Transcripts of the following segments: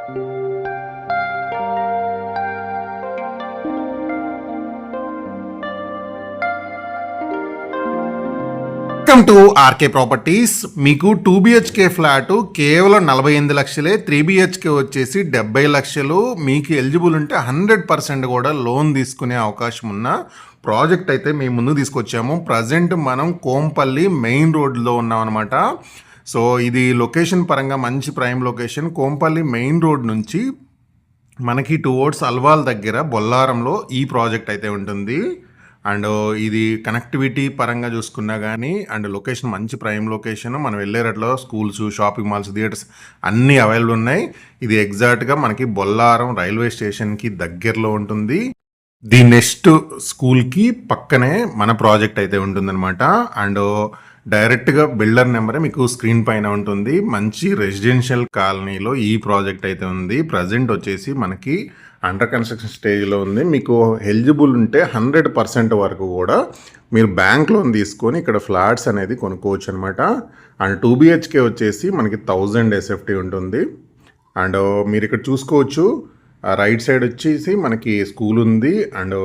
Welcome to RK properties. మీకు 2 BHK flat కేవలం 48 లక్షలే, 3 బిహెచ్కే వచ్చేసి 70 లక్షలు. మీకు ఎలిజిబుల్ ఉంటే 100% కూడా లోన్ తీసుకునే అవకాశం ఉన్న ప్రాజెక్ట్ అయితే మేము ముందు తీసుకొచ్చాము. ప్రజెంట్ మనం కోంపల్లి మెయిన్ రోడ్లో ఉన్నాం అనమాట. సో ఇది లొకేషన్ పరంగా మంచి prime location. Kompally main road నుంచి మనకి టువర్డ్స్ అల్వాల్ దగ్గర బొల్లారంలో ఈ ప్రాజెక్ట్ అయితే ఉంటుంది. అండ్ ఇది కనెక్టివిటీ పరంగా చూసుకున్నా కానీ అండ్ లొకేషన్ మంచి ప్రైమ్ లొకేషన్. మనం వెళ్ళేటట్లో స్కూల్స్, షాపింగ్ మాల్స్, థియేటర్స్ అన్నీ అవైలబుల్ ఉన్నాయి. ఇది ఎగ్జాక్ట్గా మనకి బొల్లారం రైల్వే స్టేషన్కి దగ్గరలో ఉంటుంది. ది నెక్స్ట్ స్కూల్కి పక్కనే మన ప్రాజెక్ట్ అయితే ఉంటుందన్నమాట. అండ్ డైరెక్ట్గా బిల్డర్ నెంబరే మీకు స్క్రీన్ పైన ఉంటుంది. మంచి రెసిడెన్షియల్ కాలనీలో ఈ ప్రాజెక్ట్ అయితే ఉంది. ప్రజెంట్ వచ్చేసి మనకి అండర్ కన్స్ట్రక్షన్ స్టేజ్లో ఉంది. మీకు ఎలిజిబుల్ ఉంటే 100% వరకు కూడా మీరు బ్యాంక్ లోన్ తీసుకొని ఇక్కడ ఫ్లాట్స్ అనేది కొనుక్కోవచ్చు అనమాట. అండ్ 2 బిహెచ్కే వచ్చేసి మనకి 1000 ఎస్ఎఫ్టీ ఉంటుంది. అండ్ మీరు ఇక్కడ చూసుకోవచ్చు, రైట్ సైడ్ వచ్చేసి మనకి స్కూల్ ఉంది. అండ్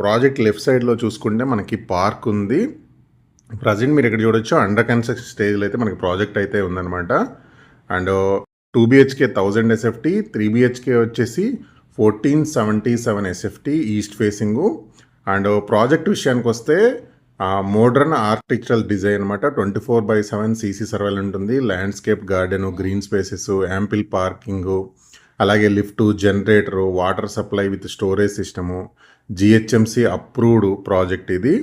ప్రాజెక్ట్ లెఫ్ట్ సైడ్లో చూసుకుంటే మనకి పార్క్ ఉంది. ప్రజెంట్ మీరు ఇక్కడ చూడొచ్చు, అండర్ కన్స్ట్రక్షన్ స్టేజ్లో అయితే మనకి ప్రాజెక్ట్ అయితే ఉందన్నమాట. అండ్ 2 బిహెచ్కే 1000 ఎస్ఎఫ్టీ, 3 బిహెచ్కే వచ్చేసి 1477 SFT east facing. And project విషయానికి వస్తే మోడర్న్ ఆర్కిటెక్చరల్ డిజైన్ అనమాట. 24/7 సీసీ సర్వేలు ఉంటుంది. Landscape garden, green spaces, ample parking, అలాగే lift, generator, water supply with storage system, GHMC approved project ఇది.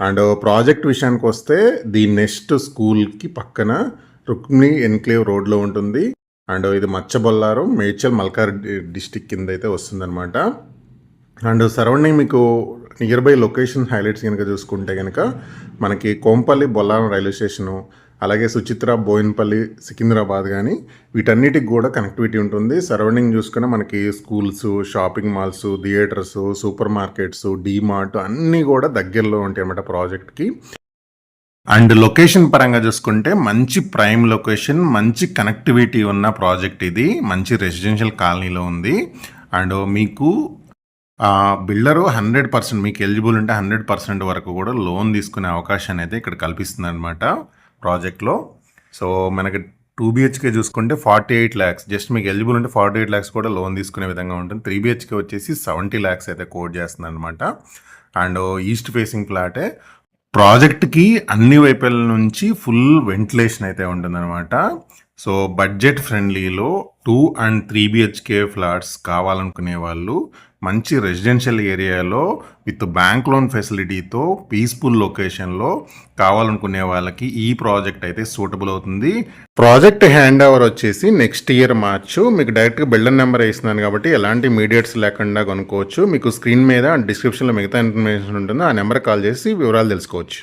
అండ్ ప్రాజెక్ట్ విషయానికి వస్తే ది నెక్స్ట్ స్కూల్కి పక్కన రుక్మిణి ఎన్క్లేవ్ రోడ్లో ఉంటుంది. అండ్ ఇది మచ్చబొల్లారం, మేడ్చల్, మల్కార్ డిస్టిక్ కింద అయితే వస్తుందన్నమాట. అండ్ సరౌండింగ్ మీకు నియర్ బై లొకేషన్ హైలైట్స్ కనుక చూసుకుంటే కనుక మనకి కోంపల్లి బొల్లారం రైల్వే స్టేషను, అలాగే సుచిత్ర, బోయిన్పల్లి, సికింద్రాబాద్ కానీ వీటన్నిటికి కూడా కనెక్టివిటీ ఉంటుంది. సరౌండింగ్ చూసుకున్న మనకి schools, shopping malls, theatres, super markets, DMart అన్నీ కూడా దగ్గరలో ఉంటాయి అన్నమాట ప్రాజెక్ట్కి. అండ్ లొకేషన్ పరంగా చూసుకుంటే మంచి ప్రైమ్ లొకేషన్, మంచి కనెక్టివిటీ ఉన్న ప్రాజెక్ట్ ఇది. మంచి రెసిడెన్షియల్ కాలనీలో ఉంది. అండ్ మీకు బిల్డరు 100% మీకు ఎలిజిబుల్ ఉంటే 100% వరకు కూడా లోన్ తీసుకునే అవకాశాన్ని అయితే ఇక్కడ కల్పిస్తుంది అనమాట ప్రాజెక్ట్లో. సో మనకి 2 బిహెచ్కే చూసుకుంటే 48 lakhs, జస్ట్ మీకు ఎలిజిబుల్ ఉంటే 48 lakhs కూడా లోన్ తీసుకునే విధంగా ఉంటుంది. 3 బిహెచ్కే వచ్చేసి 70 lakhs అయితే కోట్ చేస్తుంది అనమాట. అండ్ ఈస్ట్ ఫేసింగ్ ఫ్లాటే. ప్రాజెక్ట్కి అన్ని వైపుల నుంచి ఫుల్ వెంటిలేషన్ అయితే ఉంటుందన్నమాట. సో బడ్జెట్ ఫ్రెండ్లీలో 2 and 3 బిహెచ్కే ఫ్లాట్స్ కావాలనుకునే వాళ్ళు మంచి రెసిడెన్షియల్ ఏరియాలో విత్ బ్యాంక్ లోన్ ఫెసిలిటీతో పీస్ఫుల్ లొకేషన్లో కావాలనుకునే వాళ్ళకి ఈ ప్రాజెక్ట్ అయితే సూటబుల్ అవుతుంది. ప్రాజెక్ట్ హ్యాండ్ ఓవర్ వచ్చేసి నెక్స్ట్ ఇయర్ మార్చ్. మీకు డైరెక్ట్గా బిల్డర్ నెంబర్ ఇస్తున్నాను కాబట్టి ఎలాంటి మీడియేట్స్ లేకుండా కొనుక్కోవచ్చు. మీకు స్క్రీన్ మీద డిస్క్రిప్షన్లో మిగతా ఇన్ఫర్మేషన్ ఉంటుంది. ఆ నెంబర్ కాల్ చేసి వివరాలు తెలుసుకోవచ్చు.